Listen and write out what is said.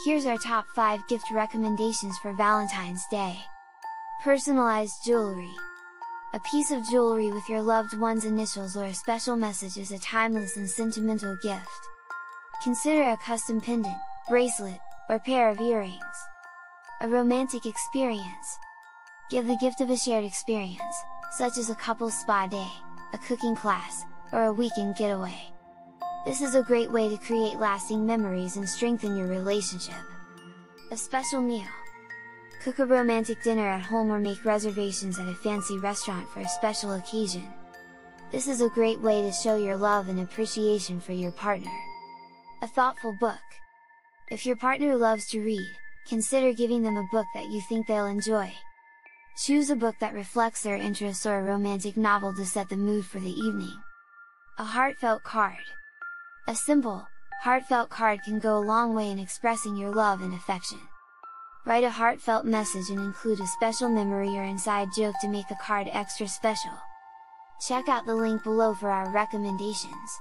Here's our top 5 gift recommendations for Valentine's Day. Personalized jewelry. A piece of jewelry with your loved one's initials or a special message is a timeless and sentimental gift. Consider a custom pendant, bracelet, or pair of earrings. A romantic experience. Give the gift of a shared experience, such as a couple's spa day, a cooking class, or a weekend getaway. This is a great way to create lasting memories and strengthen your relationship. A special meal. Cook a romantic dinner at home or make reservations at a fancy restaurant for a special occasion. This is a great way to show your love and appreciation for your partner. A thoughtful book. If your partner loves to read, consider giving them a book that you think they'll enjoy. Choose a book that reflects their interests or a romantic novel to set the mood for the evening. A heartfelt card. A simple, heartfelt card can go a long way in expressing your love and affection. Write a heartfelt message and include a special memory or inside joke to make the card extra special. Check out the link below for our recommendations.